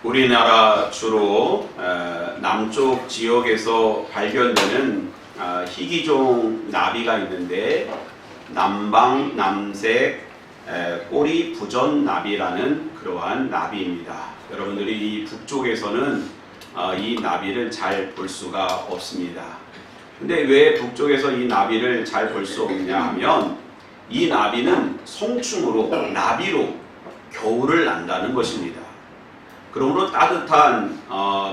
우리나라 주로 남쪽 지역에서 발견되는 희귀종 나비가 있는데 남방 남색 꼬리 부전 나비라는 그러한 나비입니다. 여러분들이 이 북쪽에서는 이 나비를 잘 볼 수가 없습니다. 근데 왜 북쪽에서 이 나비를 잘 볼 수 없냐 하면 이 나비는 성충으로 나비로 겨울을 난다는 것입니다. 그러므로 따뜻한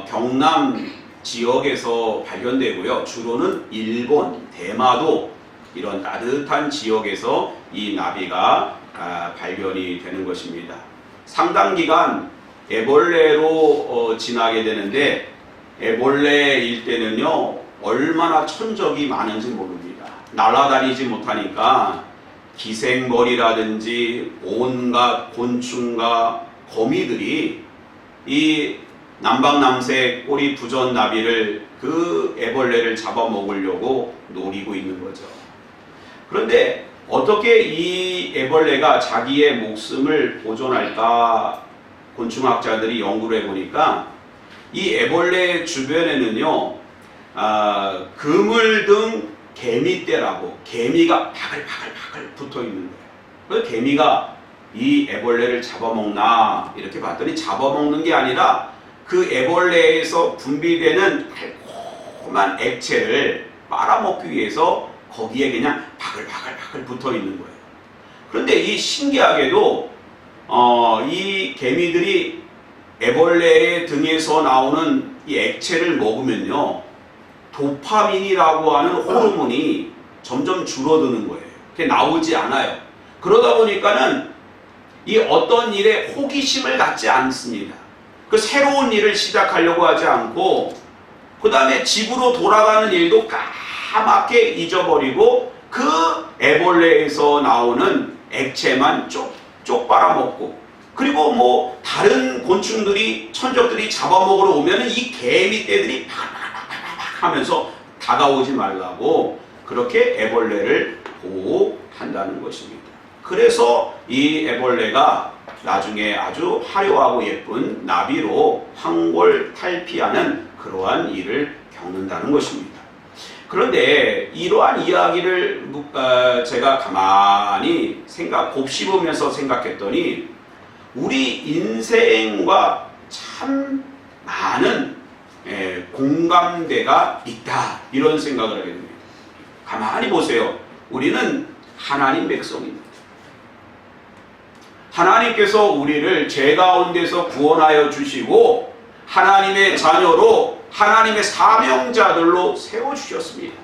경남 지역에서 발견되고요. 주로는 일본, 대마도 이런 따뜻한 지역에서 이 나비가 발견이 되는 것입니다. 상당 기간 애벌레로 지나게 되는데 애벌레일 때는요 얼마나 천적이 많은지 모릅니다. 날아다니지 못하니까 기생벌이라든지 온갖 곤충과 거미들이 이 남방남색 꼬리 부전 나비를 그 애벌레를 잡아먹으려고 노리고 있는 거죠. 그런데 어떻게 이 애벌레가 자기의 목숨을 보존할까 곤충학자들이 연구를 해보니까 이 애벌레 주변에는요 그물 등 개미떼라고 개미가 바글바글 붙어 있는 거예요. 그 개미가 이 애벌레를 잡아먹나 이렇게 봤더니 잡아먹는 게 아니라 그 애벌레에서 분비되는 달콤한 액체를 빨아먹기 위해서 거기에 그냥 바글바글 붙어 있는 거예요. 그런데 이 신기하게도 이 개미들이 애벌레의 등에서 나오는 이 액체를 먹으면요 도파민이라고 하는 호르몬이 점점 줄어드는 거예요. 그게 나오지 않아요. 그러다 보니까는 이 어떤 일에 호기심을 갖지 않습니다. 그 새로운 일을 시작하려고 하지 않고 그 다음에 집으로 돌아가는 일도 까맣게 잊어버리고 그 애벌레에서 나오는 액체만 쪽쪽 빨아먹고 그리고 뭐 다른 곤충들이 천적들이 잡아먹으러 오면 이 개미떼들이 팍팍팍팍 하면서 다가오지 말라고 그렇게 애벌레를 보호한다는 것입니다. 그래서 이 애벌레가 나중에 아주 화려하고 예쁜 나비로 황골탈피하는 그러한 일을 겪는다는 것입니다. 그런데 이러한 이야기를 제가 가만히 곱씹으면서 생각했더니 우리 인생과 참 많은 공감대가 있다 이런 생각을 하게 됩니다. 가만히 보세요. 우리는 하나님 백성입니다. 하나님께서 우리를 죄 가운데서 구원하여 주시고 하나님의 자녀로 하나님의 사명자들로 세워주셨습니다.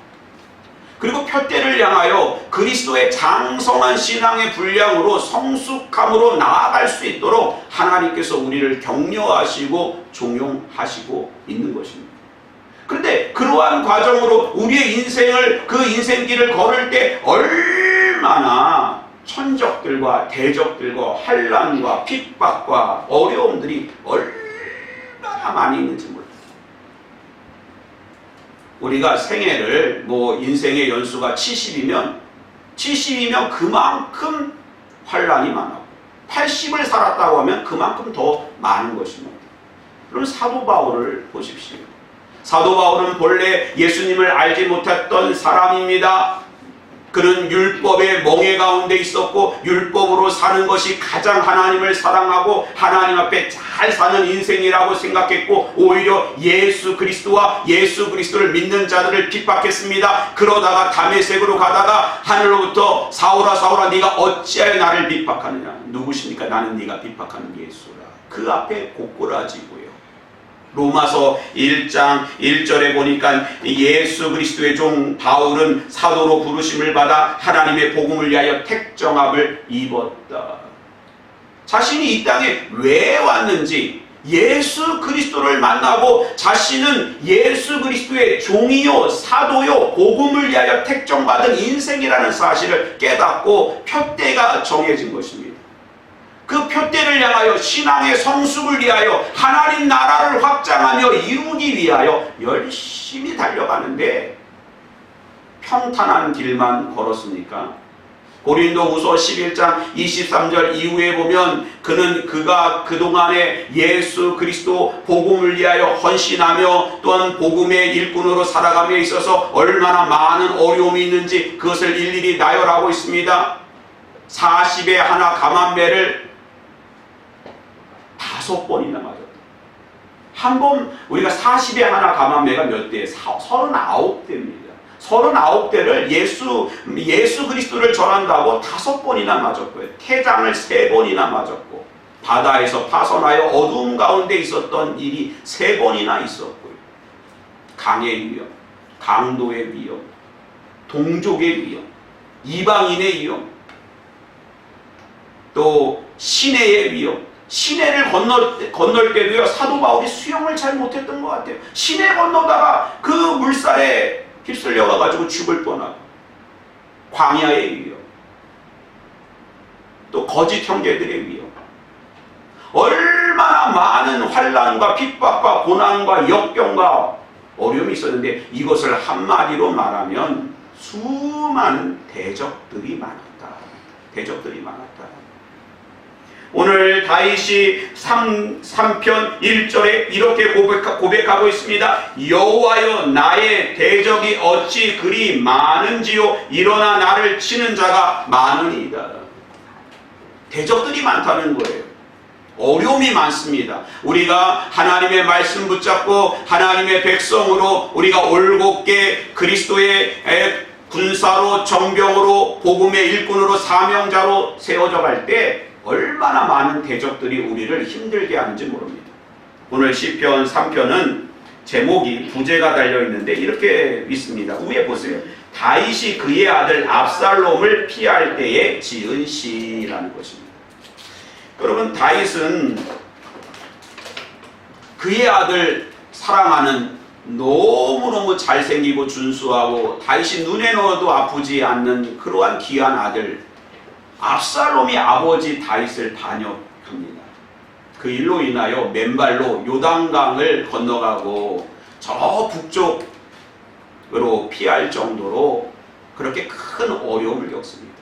그리고 표대를 향하여 그리스도의 장성한 신앙의 분량으로 성숙함으로 나아갈 수 있도록 하나님께서 우리를 격려하시고 종용하시고 있는 것입니다. 그런데 그러한 과정으로 우리의 인생을 그 인생길을 걸을 때 얼마나 천적들과 대적들과 환난과 핍박과 어려움들이 얼마나 많이 있는지 몰라요. 우리가 생애를 인생의 연수가 70이면 그만큼 환난이 많아요. 80을 살았다고 하면 그만큼 더 많은 것입니다. 그럼 사도 바울을 보십시오. 사도 바울은 본래 예수님을 알지 못했던 사람입니다. 그는 율법의 멍에 가운데 있었고 율법으로 사는 것이 가장 하나님을 사랑하고 하나님 앞에 잘 사는 인생이라고 생각했고 오히려 예수 그리스도와 예수 그리스도를 믿는 자들을 핍박했습니다. 그러다가 다메섹으로 가다가 하늘로부터 사울아 사울아 네가 어찌하여 나를 핍박하느냐. 누구십니까? 나는 네가 핍박하는 예수라. 그 앞에 고꾸라지고요. 로마서 1장 1절에 보니까 예수 그리스도의 종 바울은 사도로 부르심을 받아 하나님의 복음을 위하여 택정함을 입었다. 자신이 이 땅에 왜 왔는지 예수 그리스도를 만나고 자신은 예수 그리스도의 종이요 사도요 복음을 위하여 택정받은 인생이라는 사실을 깨닫고 표대가 정해진 것입니다. 그 표대를 향하여 신앙의 성숙을 위하여 하나님 나라를 확장하며 이루기 위하여 열심히 달려가는데 평탄한 길만 걸었습니까? 고린도후서 11장 23절 이후에 보면 그가 그동안에 예수 그리스도 복음을 위하여 헌신하며 또한 복음의 일꾼으로 살아감에 있어서 얼마나 많은 어려움이 있는지 그것을 일일이 나열하고 있습니다. 40에 하나 감암매를 5번이나 맞았다. 한 번 우리가 40에 하나 감암매가 몇 대에 39대입니다. 39대를 예수 그리스도를 전한다고 5번이나 맞았고요. 태장을 3번이나 맞았고, 바다에서 파선하여 어두움 가운데 있었던 일이 3번이나 있었고요. 강의 위험, 강도의 위험, 동족의 위험, 이방인의 위험, 또 시내의 위험. 시내를 건널 때도요, 사도 바울이 수영을 잘 못했던 것 같아요. 시내 건너다가 그 물살에 휩쓸려 가지고 죽을 뻔하고, 광야의 위험, 또 거짓 형제들의 위험, 얼마나 많은 환난과 핍박과 고난과 역경과 어려움이 있었는데, 이것을 한마디로 말하면 수많은 대적들이 많았다. 대적들이 많았다. 오늘 다윗이 3편 1절에 이렇게 고백하고 있습니다. 여호와여, 나의 대적이 어찌 그리 많은지요, 일어나 나를 치는 자가 많으니이다. 대적들이 많다는 거예요. 어려움이 많습니다. 우리가 하나님의 말씀 붙잡고 하나님의 백성으로 우리가 올곧게 그리스도의 군사로, 정병으로, 복음의 일꾼으로, 사명자로 세워져 갈 때 얼마나 많은 대적들이 우리를 힘들게 하는지 모릅니다. 오늘 시편 3편은 제목이 부제가 달려있는데 이렇게 있습니다. 위에 보세요. 다윗이 그의 아들 압살롬을 피할 때에 지은 시라는 것입니다. 여러분, 다윗은 그의 아들 사랑하는, 너무너무 잘생기고 준수하고 다윗이 눈에 넣어도 아프지 않는 그러한 귀한 아들 압살롬이 아버지 다윗을 반역합니다. 그 일로 인하여 맨발로 요단강을 건너가고 저 북쪽으로 피할 정도로 그렇게 큰 어려움을 겪습니다.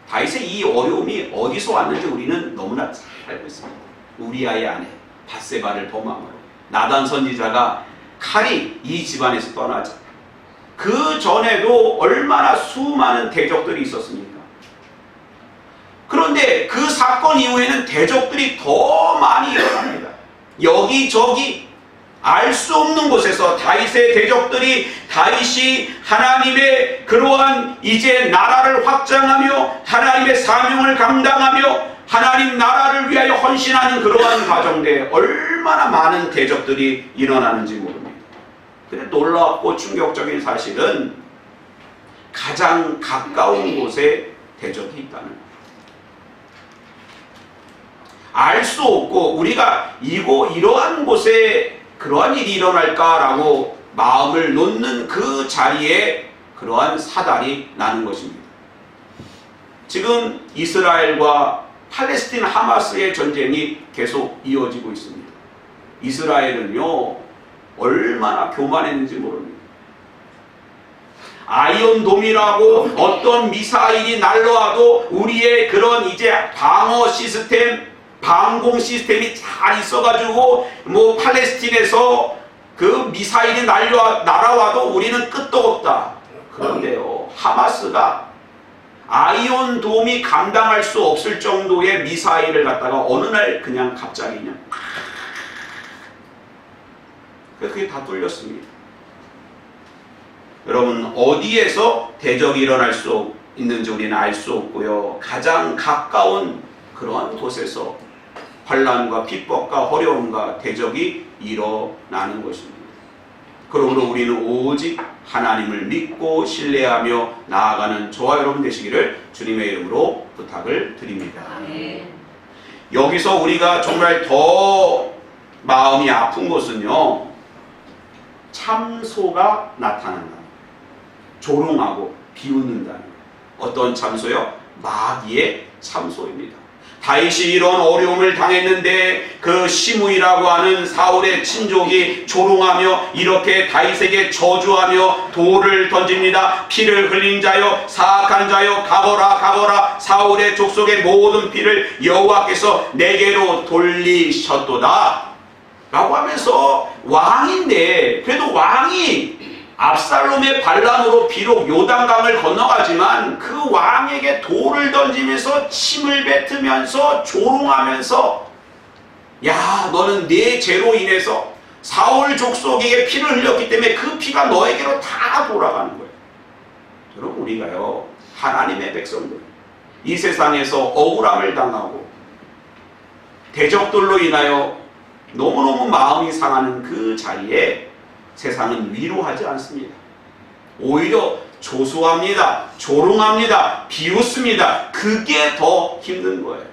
다윗의 이 어려움이 어디서 왔는지 우리는 너무나 잘 알고 있습니다. 우리아의 아내 밧세바를 범함으로 나단 선지자가 칼이 이 집안에서 떠나자, 그 전에도 얼마나 수많은 대적들이 있었습니까? 그런데 그 사건 이후에는 대적들이 더 많이 일어납니다. 여기저기 알 수 없는 곳에서 다윗의 대적들이, 다윗이 하나님의 그러한 이제 나라를 확장하며 하나님의 사명을 감당하며 하나님 나라를 위하여 헌신하는 그러한 과정에 얼마나 많은 대적들이 일어나는지 모릅니다. 근데 놀랍고 충격적인 사실은 가장 가까운 곳에 대적이 있다는 것. 알 수 없고 우리가 이러한 곳에 그러한 일이 일어날까라고 마음을 놓는 그 자리에 그러한 사달이 나는 것입니다. 지금 이스라엘과 팔레스틴 하마스의 전쟁이 계속 이어지고 있습니다. 이스라엘은요, 얼마나 교만했는지 모릅니다. 아이언돔이라고 어떤 미사일이 날라와도 우리의 그런 이제 방어 시스템, 방공 시스템이 잘 있어가지고 팔레스틴에서 그 미사일이 날아와도 우리는 끄떡없다. 그런데요, 하마스가 아이언돔이 감당할 수 없을 정도의 미사일을 갖다가 어느 날 그냥 갑자기 그게 다 뚫렸습니다. 여러분, 어디에서 대적이 일어날 수 있는지 우리는 알 수 없고요, 가장 가까운 그러한 곳에서 환난과 핍박과 어려움과 대적이 일어나는 것입니다. 그러므로 우리는 오직 하나님을 믿고 신뢰하며 나아가는 저와 여러분 되시기를 주님의 이름으로 부탁을 드립니다. 여기서 우리가 정말 더 마음이 아픈 것은요, 참소가 나타난다. 조롱하고 비웃는다는, 어떤 참소요? 마귀의 참소입니다. 다윗이 이런 어려움을 당했는데 그 시므이라고 하는 사울의 친족이 조롱하며 이렇게 다윗에게 저주하며 돌을 던집니다. 피를 흘린 자여, 사악한 자여, 가거라 가거라. 사울의 족속의 모든 피를 여호와께서 내게로 돌리셨도다 라고 하면서 왕인데, 그래도 왕이 압살롬의 반란으로 비록 요단강을 건너가지만 그 왕에게 돌을 던지면서 침을 뱉으면서 조롱하면서, 야, 너는 내 죄로 인해서 사울 족속에게 피를 흘렸기 때문에 그 피가 너에게로 다 돌아가는 거예요. 여러분, 우리가요, 하나님의 백성들, 이 세상에서 억울함을 당하고 대적들로 인하여 너무너무 마음이 상하는 그 자리에 세상은 위로하지 않습니다. 오히려 조소합니다. 조롱합니다. 비웃습니다. 그게 더 힘든 거예요.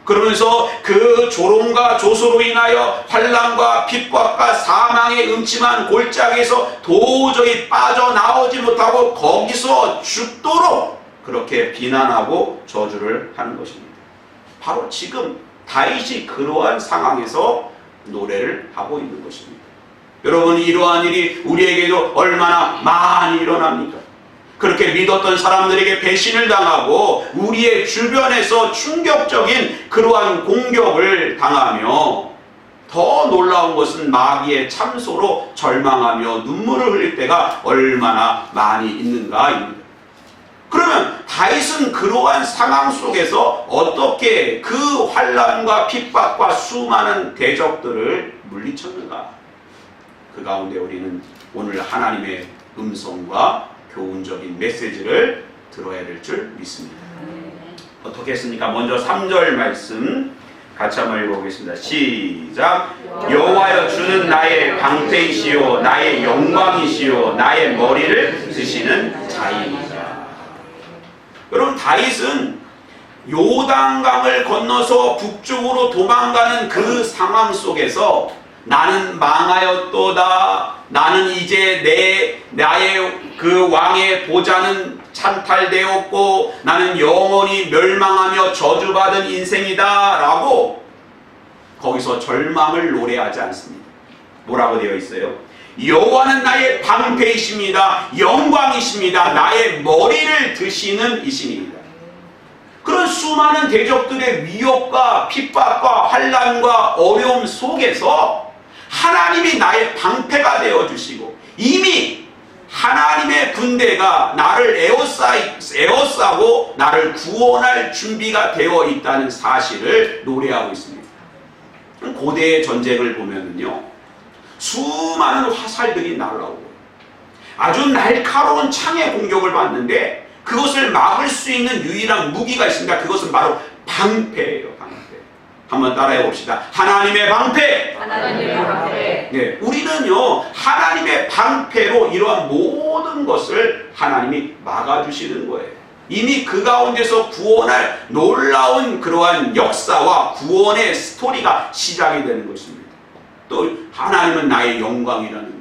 그러면서 그 조롱과 조소로 인하여 환난과 핍박과 사망의 음침한 골짜기에서 도저히 빠져나오지 못하고 거기서 죽도록 그렇게 비난하고 저주를 하는 것입니다. 바로 지금 다윗이 그러한 상황에서 노래를 하고 있는 것입니다. 여러분, 이러한 일이 우리에게도 얼마나 많이 일어납니까? 그렇게 믿었던 사람들에게 배신을 당하고 우리의 주변에서 충격적인 그러한 공격을 당하며, 더 놀라운 것은 마귀의 참소로 절망하며 눈물을 흘릴 때가 얼마나 많이 있는가입니다. 그러면 다윗은 그러한 상황 속에서 어떻게 그 환난과 핍박과 수많은 대적들을 물리쳤는가? 그 가운데 우리는 오늘 하나님의 음성과 교훈적인 메시지를 들어야 될 줄 믿습니다. 어떻게 했습니까? 먼저 3절 말씀 같이 한번 읽어보겠습니다. 시작. 여호와여, 주는 나의 방패이시요 나의 영광이시요 나의 머리를 드시는 자이니라. 여러분, 다윗은 요단강을 건너서 북쪽으로 도망가는 그 상황 속에서 나는 망하였도다. 나는 이제 나의 그 왕의 보좌는 찬탈되었고 나는 영원히 멸망하며 저주받은 인생이다 라고 거기서 절망을 노래하지 않습니다. 뭐라고 되어 있어요? 여호와는 나의 방패이십니다. 영광이십니다. 나의 머리를 드시는 이신입니다. 그런 수많은 대적들의 위협과 핍박과 환난과 어려움 속에서 하나님이 나의 방패가 되어주시고 이미 하나님의 군대가 나를 에워싸고 나를 구원할 준비가 되어 있다는 사실을 노래하고 있습니다. 고대의 전쟁을 보면요, 수많은 화살들이 날아오고 아주 날카로운 창의 공격을 받는데 그것을 막을 수 있는 유일한 무기가 있습니다. 그것은 바로 방패예요. 방패. 한번 따라해 봅시다. 하나님의 방패. 하나님의 방패. 네, 우리는요 하나님의 방패로 이러한 모든 것을 하나님이 막아주시는 거예요. 이미 그 가운데서 구원할 놀라운 그러한 역사와 구원의 스토리가 시작이 되는 것입니다. 또 하나님은 나의 영광이라는 거예요.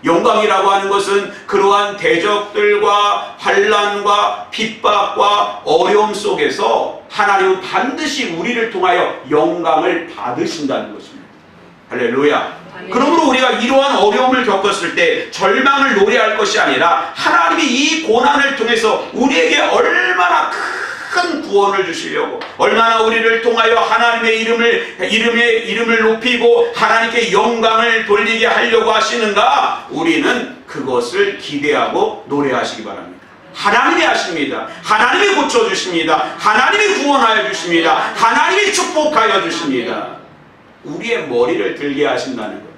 영광이라고 하는 것은 그러한 대적들과 환난과 핍박과 어려움 속에서 하나님은 반드시 우리를 통하여 영광을 받으신다는 것입니다. 할렐루야. 그러므로 우리가 이러한 어려움을 겪었을 때 절망을 노래할 것이 아니라 하나님이 이 고난을 통해서 우리에게 얼마나 큰 구원을 주시려고, 얼마나 우리를 통하여 하나님의 이름을 높이고 하나님께 영광을 돌리게 하려고 하시는가, 우리는 그것을 기대하고 노래하시기 바랍니다. 하나님이 하십니다. 하나님이 고쳐주십니다. 하나님이 구원하여 주십니다. 하나님이 축복하여 주십니다. 우리의 머리를 들게 하신다는 거예요.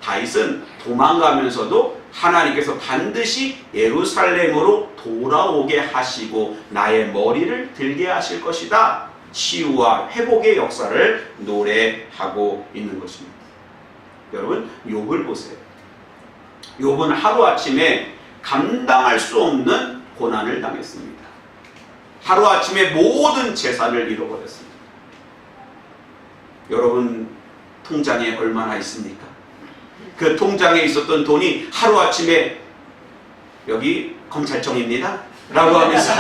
다윗은 도망가면서도 하나님께서 반드시 예루살렘으로 돌아오게 하시고 나의 머리를 들게 하실 것이다. 치유와 회복의 역사를 노래하고 있는 것입니다. 여러분, 욥을 보세요. 욥은 하루아침에 감당할 수 없는 고난을 당했습니다. 하루아침에 모든 재산을 잃어버렸습니다. 여러분, 통장에 얼마나 있습니까? 그 통장에 있었던 돈이 하루아침에 여기 검찰청입니다 라고 하면서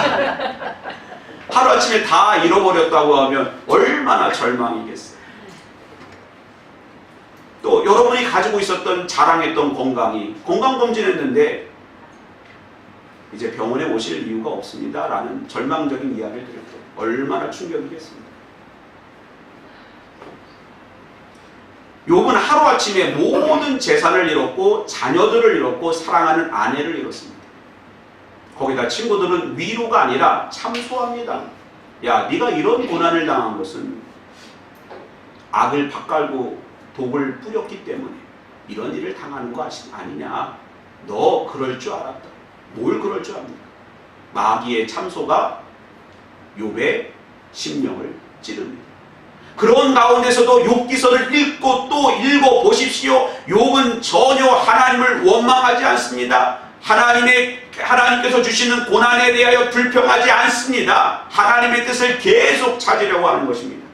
하루아침에 다 잃어버렸다고 하면 얼마나 절망이겠어요. 또 여러분이 가지고 있었던 자랑했던 건강이 건강검진했는데 이제 병원에 오실 이유가 없습니다 라는 절망적인 이야기를 들을 때 얼마나 충격이겠습니까? 욥은 하루아침에 모든 재산을 잃었고 자녀들을 잃었고 사랑하는 아내를 잃었습니다. 거기다 친구들은 위로가 아니라 참소합니다. 야, 네가 이런 고난을 당한 것은 악을 밭갈고 독을 뿌렸기 때문에 이런 일을 당하는 거 아니냐. 너 그럴 줄 알았다. 뭘 그럴 줄 압니까? 마귀의 참소가 욥의 심령을 찌릅니다. 그런 가운데서도 욥기서를 읽고 또 읽어보십시오. 욥은 전혀 하나님을 원망하지 않습니다. 하나님께서 주시는 고난에 대하여 불평하지 않습니다. 하나님의 뜻을 계속 찾으려고 하는 것입니다.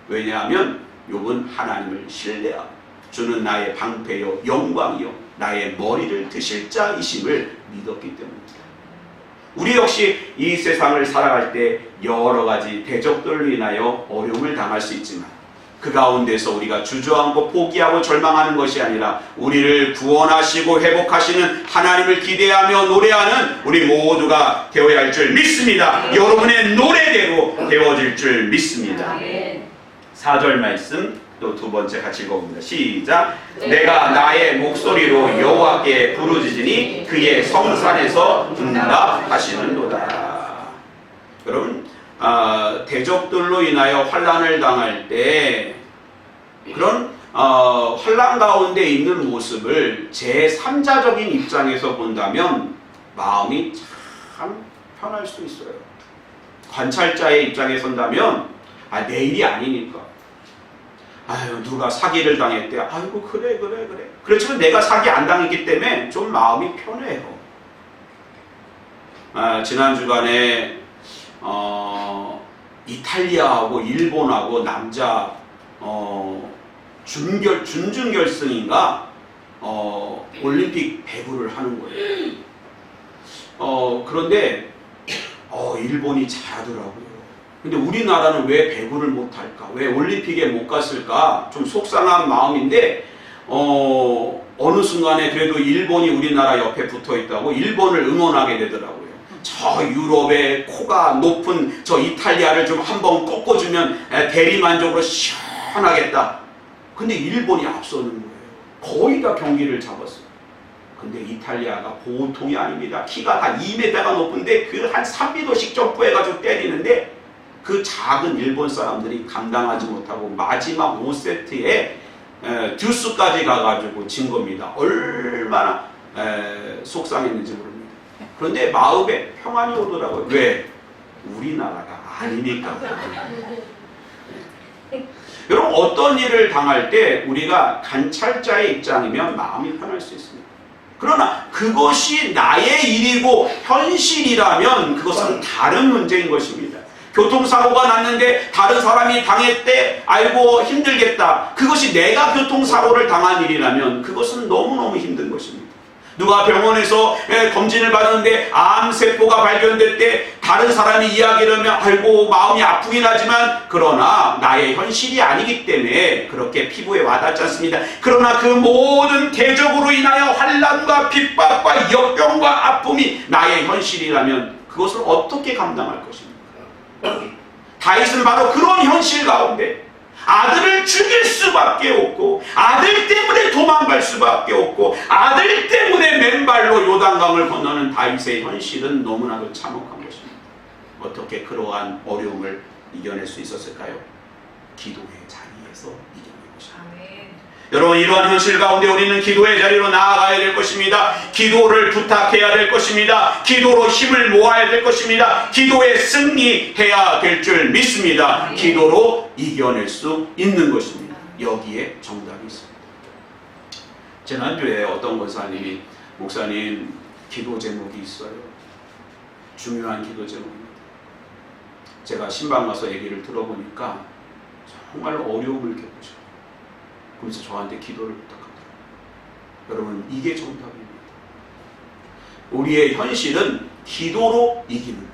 왜냐하면 욥은 하나님을 신뢰하고 주는 나의 방패요 영광이요 나의 머리를 드실 자이심을 믿었기 때문입니다. 우리 역시 이 세상을 살아갈 때 여러 가지 대적들로 인하여 어려움을 당할 수 있지만 그 가운데서 우리가 주저앉고 포기하고 절망하는 것이 아니라 우리를 구원하시고 회복하시는 하나님을 기대하며 노래하는 우리 모두가 되어야 할 줄 믿습니다. 여러분의 노래대로 되어질 줄 믿습니다. 4절 말씀 또 두 번째 같이 읽어봅니다. 시작. 내가 나의 목소리로 여호와께 부르짖으니 그의 성산에서 응답하시는도다. 여러분 대적들로 인하여 환난을 당할 때 그런 환난 가운데 있는 모습을 제3자적인 입장에서 본다면 마음이 참 편할 수 있어요. 관찰자의 입장에 선다면 내일이 아니니까 아유 누가 사기를 당했대. 아이고 그래. 그렇지만 내가 사기 안 당했기 때문에 좀 마음이 편해요. 지난 주간에 이탈리아하고 일본하고 남자 준중결승인가 올림픽 배구를 하는 거예요. 그런데 일본이 잘하더라고요. 근데 우리나라는 왜 배구를 못할까? 왜 올림픽에 못 갔을까? 좀 속상한 마음인데 어느 순간에 그래도 일본이 우리나라 옆에 붙어 있다고 일본을 응원하게 되더라고요. 저 유럽의 코가 높은 저 이탈리아를 좀 한번 꺾어주면 대리만족으로 시원하겠다. 근데 일본이 앞서는 거예요. 거의 다 경기를 잡았어요. 근데 이탈리아가 보통이 아닙니다. 키가 다 2m가 높은데 그 한 3m씩 점프해가지고 때리는데 그 작은 일본 사람들이 감당하지 못하고 마지막 5세트에 듀스까지 가가지고 진 겁니다. 얼마나 속상했는지 모릅니다. 그런데 마음에 평안이 오더라고요. 왜? 우리나라가 아니니까. 여러분 어떤 일을 당할 때 우리가 관찰자의 입장이면 마음이 편할 수 있습니다. 그러나 그것이 나의 일이고 현실이라면 그것은 다른 문제인 것입니다. 교통사고가 났는데 다른 사람이 당했대. 아이고 힘들겠다. 그것이 내가 교통사고를 당한 일이라면 그것은 너무너무 힘든 것입니다. 누가 병원에서 검진을 받았는데 암세포가 발견됐대. 다른 사람이 이야기를 하면 아이고 마음이 아프긴 하지만 그러나 나의 현실이 아니기 때문에 그렇게 피부에 와닿지 않습니다. 그러나 그 모든 대적으로 인하여 환난과 핍박과 역병과 아픔이 나의 현실이라면 그것을 어떻게 감당할 것입니까? 다윗은 바로 그런 현실 가운데 아들을 죽일 수밖에 없고 아들 때문에 도망갈 수밖에 없고 아들 때문에 맨발로 요단강을 건너는 다윗의 현실은 너무나도 참혹한 것입니다. 어떻게 그러한 어려움을 이겨낼 수 있었을까요? 기도의 자리에서 이겨낸 것입니다. 여러분 이러한 현실 가운데 우리는 기도의 자리로 나아가야 될 것입니다. 기도를 부탁해야 될 것입니다. 기도로 힘을 모아야 될 것입니다. 기도에 승리해야 될 줄 믿습니다. 기도로 이겨낼 수 있는 것입니다. 여기에 정답이 있습니다. 지난주에 어떤 권사님이 목사님 기도 제목이 있어요. 중요한 기도 제목입니다. 제가 신방 가서 얘기를 들어보니까 정말 어려움을 겪으셔요. 그래서 저한테 기도를 부탁합니다. 여러분 이게 정답입니다. 우리의 현실은 기도로 이기는 거예요.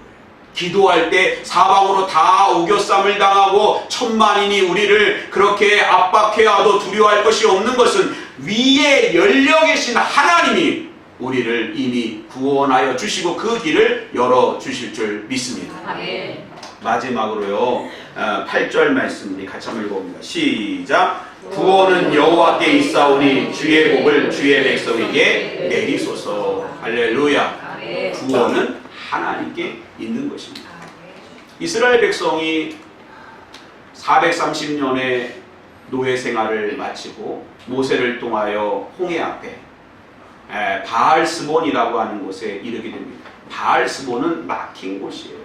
기도할 때 사방으로 다 우겨쌈을 당하고 천만인이 우리를 그렇게 압박해와도 두려워할 것이 없는 것은 위에 열려 계신 하나님이 우리를 이미 구원하여 주시고 그 길을 열어주실 줄 믿습니다. 마지막으로요, 8절 말씀 우리 같이 한번 읽어봅니다. 시작. 구원은 여호와께 있사오니 주의 복을 주의 백성에게 내리소서. 할렐루야. 구원은 하나님께 있는 것입니다. 이스라엘 백성이 430년의 노예 생활을 마치고 모세를 통하여 홍해 앞에 바알스본이라고 하는 곳에 이르게 됩니다. 바알스본은 막힌 곳이에요.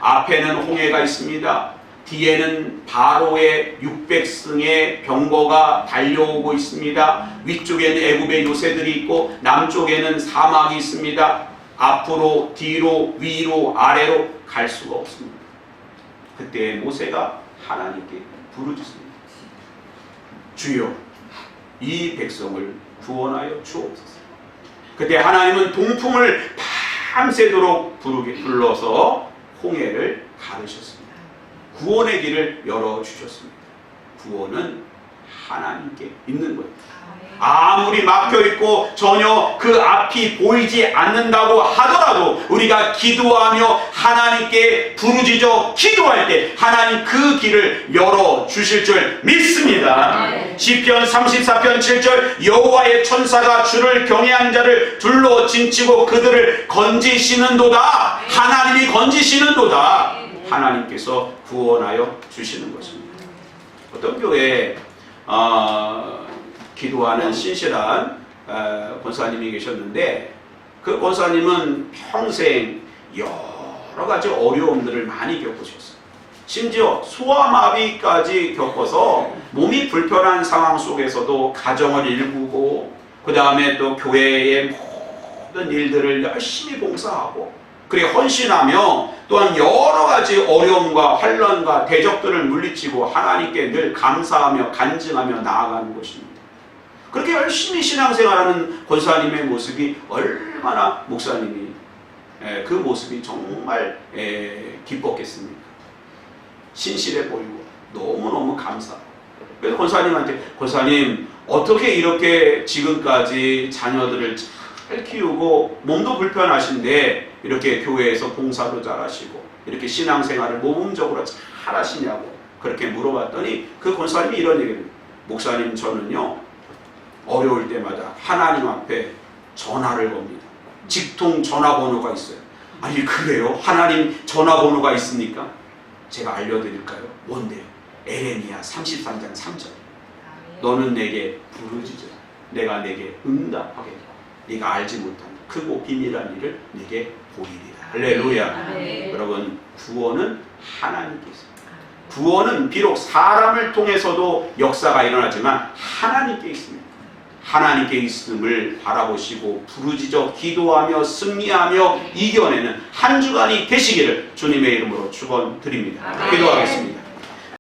앞에는 홍해가 있습니다. 뒤에는 바로의 600승의 병거가 달려오고 있습니다. 위쪽에는 애굽의 요새들이 있고 남쪽에는 사막이 있습니다. 앞으로 뒤로 위로 아래로 갈 수가 없습니다. 그때 모세가 하나님께 부르짖습니다. 주여, 이 백성을 구원하여 주옵소서. 그때 하나님은 동풍을 밤새도록 불러서 홍해를 가르셨습니다. 구원의 길을 열어주셨습니다. 구원은 하나님께 있는 거예요. 아무리 막혀있고 전혀 그 앞이 보이지 않는다고 하더라도 우리가 기도하며 하나님께 부르짖어 기도할 때 하나님 그 길을 열어주실 줄 믿습니다. 시편 34편 7절 여호와의 천사가 주를 경외한 자를 둘러 진치고 그들을 건지시는도다. 하나님이 건지시는도다. 하나님께서 구원하여 주시는 것입니다. 어떤 교회에 기도하는 신실한 권사님이 계셨는데 그 권사님은 평생 여러 가지 어려움들을 많이 겪으셨어요. 심지어 소아마비까지 겪어서 몸이 불편한 상황 속에서도 가정을 일구고 그 다음에 또 교회의 모든 일들을 열심히 봉사하고 그래 헌신하며 또한 여러 가지 어려움과 환난과 대적들을 물리치고 하나님께 늘 감사하며 간증하며 나아가는 것입니다. 그렇게 열심히 신앙생활하는 권사님의 모습이 얼마나 목사님이 그 모습이 정말 기뻤겠습니까? 신실해 보이고 너무너무 감사하고 그래서 권사님한테 권사님 어떻게 이렇게 지금까지 자녀들을 잘 키우고 몸도 불편하신데 이렇게 교회에서 봉사도 잘하시고 이렇게 신앙생활을 모범적으로 잘 하시냐고 그렇게 물어봤더니 그 권사님이 이런 얘기를 해요. 목사님 저는요 어려울 때마다 하나님 앞에 전화를 겁니다. 직통 전화번호가 있어요. 아니 그래요? 하나님 전화번호가 있습니까? 제가 알려드릴까요? 뭔데요? 에레미야 33장 3절 너는 내게 부르짖으라 내가 내게 응답하겠다. 네가 알지 못한 크고 비밀한 일을 네게 보이리라. 할렐루야. 여러분 구원은 하나님께 있습니다. 구원은 비록 사람을 통해서도 역사가 일어나지만 하나님께 있습니다. 하나님께 있음을 바라보시고 부르짖어 기도하며 승리하며 이겨내는 한 주간이 되시기를 주님의 이름으로 축원드립니다. 기도하겠습니다.